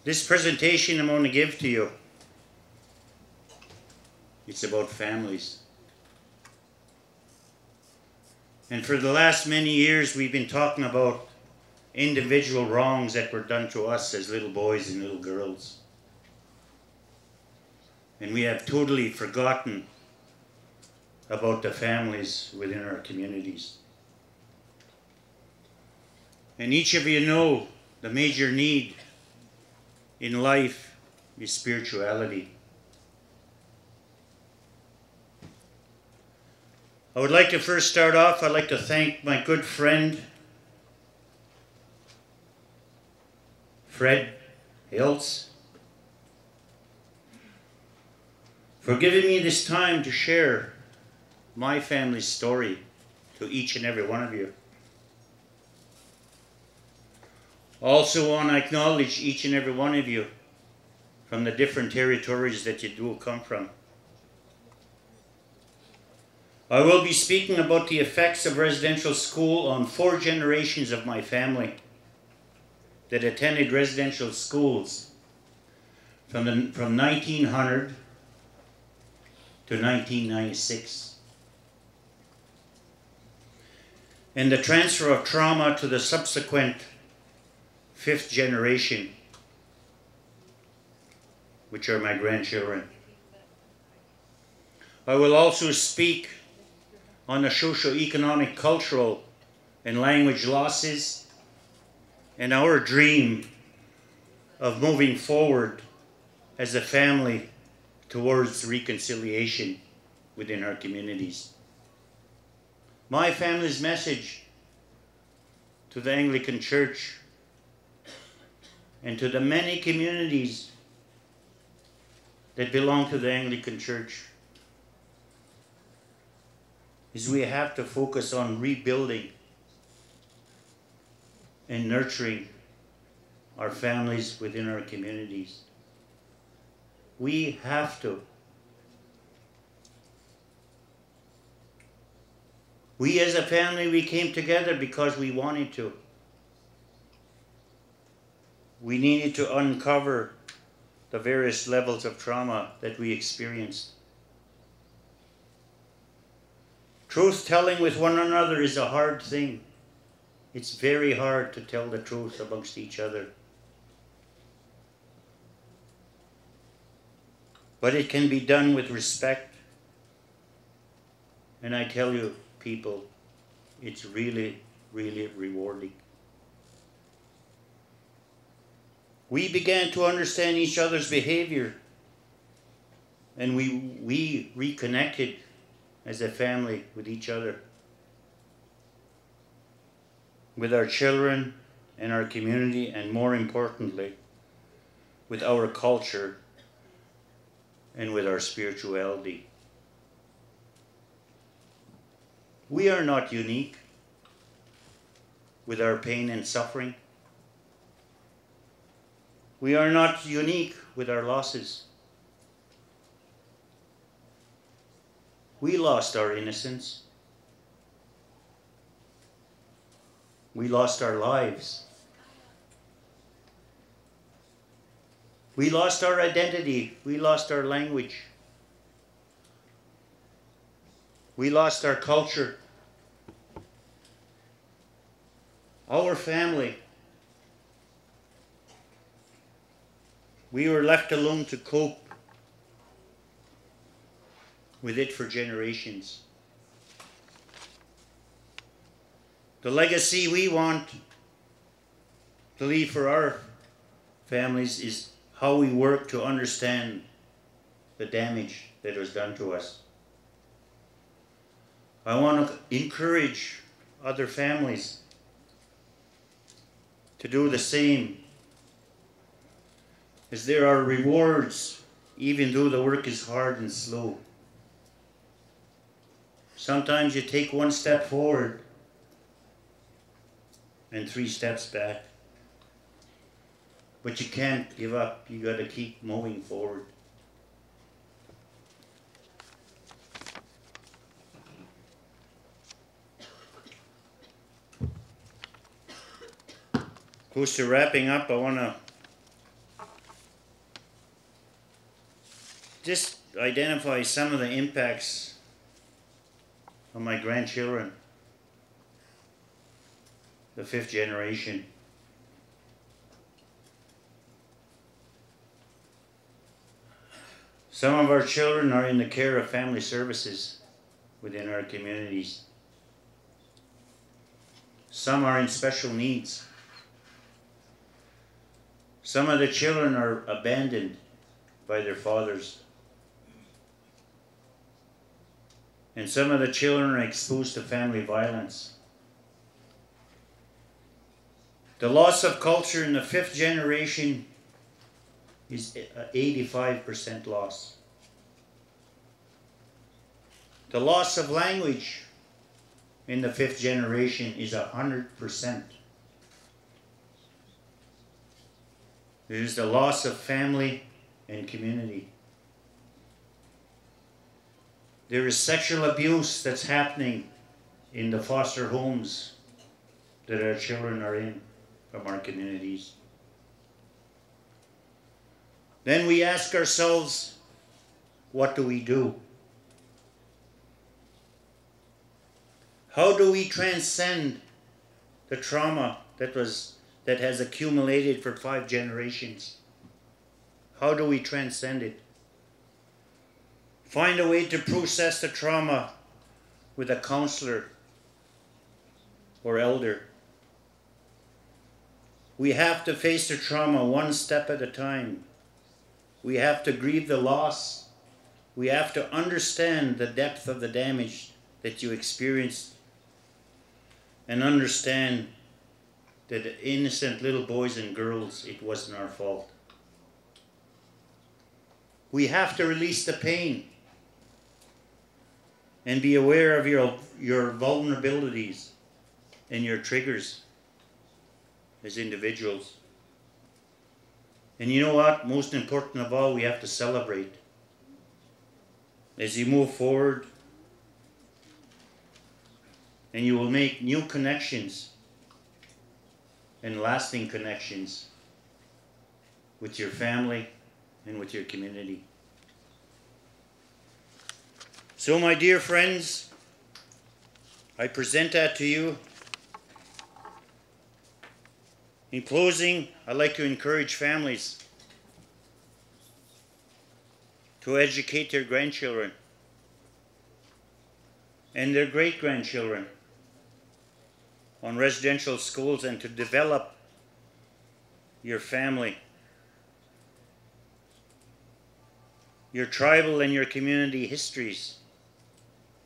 This presentation I'm going to give to you, it's about families. And for the last many years we've been talking about individual wrongs that were done to us as little boys and little girls. And we have totally forgotten about the families within our communities. And each of you know the major need in life is spirituality. I would like to first start off, I'd like to thank my good friend, Fred Hiltz, for giving me this time to share my family's story to each and every one of you. Also want to acknowledge each and every one of you from the different territories that you do come from. I will be speaking about the effects of residential school on 4 generations of my family that attended residential schools from 1900 to 1996. And the transfer of trauma to the subsequent 5th generation, which are my grandchildren. I will also speak on the socio-economic, cultural, and language losses and our dream of moving forward as a family towards reconciliation within our communities. My family's message to the Anglican Church and to the many communities that belong to the Anglican Church is we have to focus on rebuilding and nurturing our families within our communities. We have to. We as a family, we came together because we wanted to. We needed to uncover the various levels of trauma that we experienced. Truth-telling with one another is a hard thing. It's very hard to tell the truth amongst each other. But it can be done with respect. And I tell you, people, it's really, really rewarding. We began to understand each other's behavior, and we reconnected as a family with each other, with our children and our community, and more importantly, with our culture and with our spirituality. We are not unique with our pain and suffering. We are not unique with our losses. We lost our innocence. We lost our lives. We lost our identity. We lost our language. We lost our culture. Our family. We were left alone to cope with it for generations. The legacy we want to leave for our families is how we work to understand the damage that was done to us. I want to encourage other families to do the same, as there are rewards even though the work is hard and slow. Sometimes you take 1 step forward and 3 steps back. But you can't give up. You got to keep moving forward. Close to wrapping up, I want to This identifies some of the impacts on my grandchildren, the fifth generation. Some of our children are in the care of family services within our communities. Some are in special needs. Some of the children are abandoned by their fathers. And some of the children are exposed to family violence. The loss of culture in the fifth generation is 85% loss. The loss of language in the fifth generation is 100%. There is the loss of family and community. There is sexual abuse that's happening in the foster homes that our children are in from our communities. Then we ask ourselves, what do we do? How do we transcend the trauma that has accumulated for 5 generations? How do we transcend it? Find a way to process the trauma with a counselor or elder. We have to face the trauma one step at a time. We have to grieve the loss. We have to understand the depth of the damage that you experienced and understand that the innocent little boys and girls, it wasn't our fault. We have to release the pain and be aware of your vulnerabilities and your triggers as individuals. And you know what? Most important of all, we have to celebrate. As you move forward, and you will make new connections and lasting connections with your family and with your community. So, my dear friends, I present that to you. In closing, I'd like to encourage families to educate their grandchildren and their great-grandchildren on residential schools and to develop your family, your tribal and your community histories,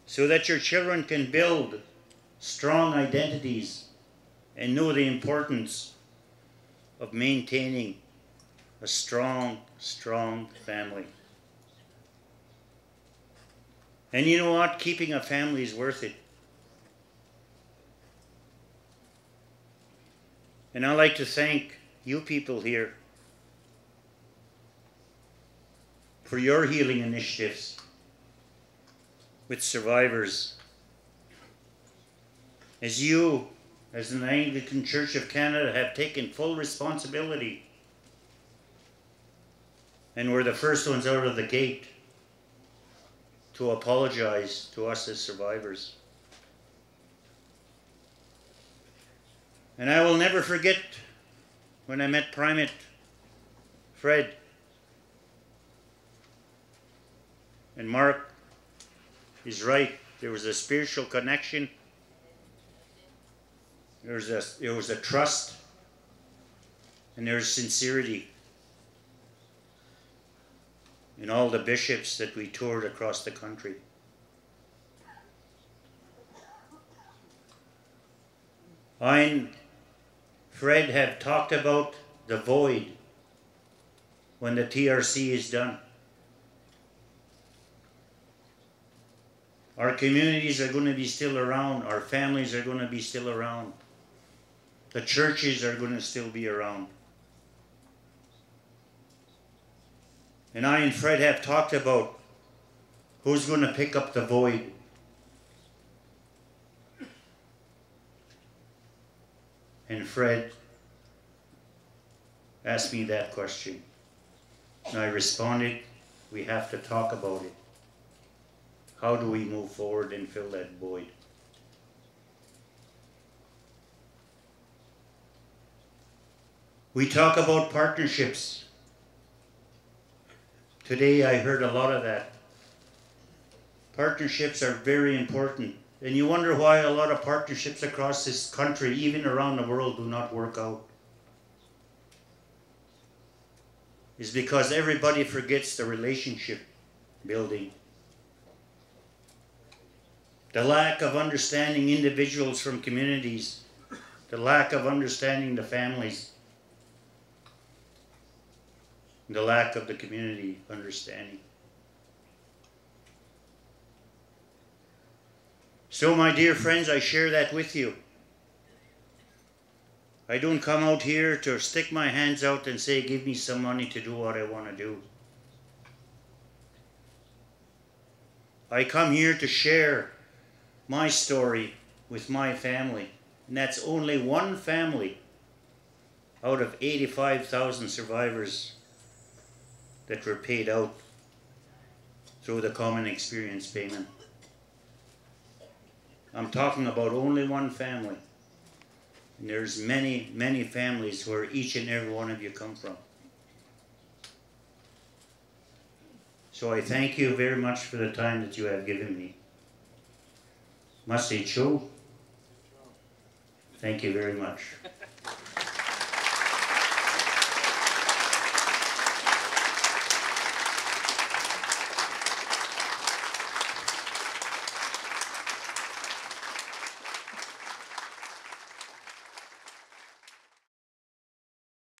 so that your children can build strong identities and know the importance of maintaining a strong family. And you know what? Keeping a family is worth it. And I'd like to thank you people here for your healing initiatives with survivors. As you, as an Anglican Church of Canada, have taken full responsibility and were the first ones out of the gate to apologize to us as survivors. And I will never forget when I met Primate Fred and Mark is right. There was a spiritual connection. There was a trust, and there was sincerity in all the bishops that we toured across the country. I and Fred have talked about the void when the TRC is done. Our communities are going to be still around. Our families are going to be still around. The churches are going to still be around. And I and Fred have talked about who's going to pick up the void. And Fred asked me that question. And I responded, We have to talk about it. How do we move forward and fill that void? We talk about partnerships. Today I heard a lot of that. Partnerships are very important. And you wonder why a lot of partnerships across this country, even around the world, do not work out. It's because everybody forgets the relationship building. The lack of understanding individuals from communities. The lack of understanding the families. The lack of the community understanding. So my dear friends, I share that with you. I don't come out here to stick my hands out and say, give me some money to do what I want to do. I come here to share my story with my family. And that's only one family out of 85,000 survivors that were paid out through the common experience payment. I'm talking about only one family. And there's many, many families where each and every one of you come from. So I thank you very much for the time that you have given me. Must say, Cho. Thank you very much.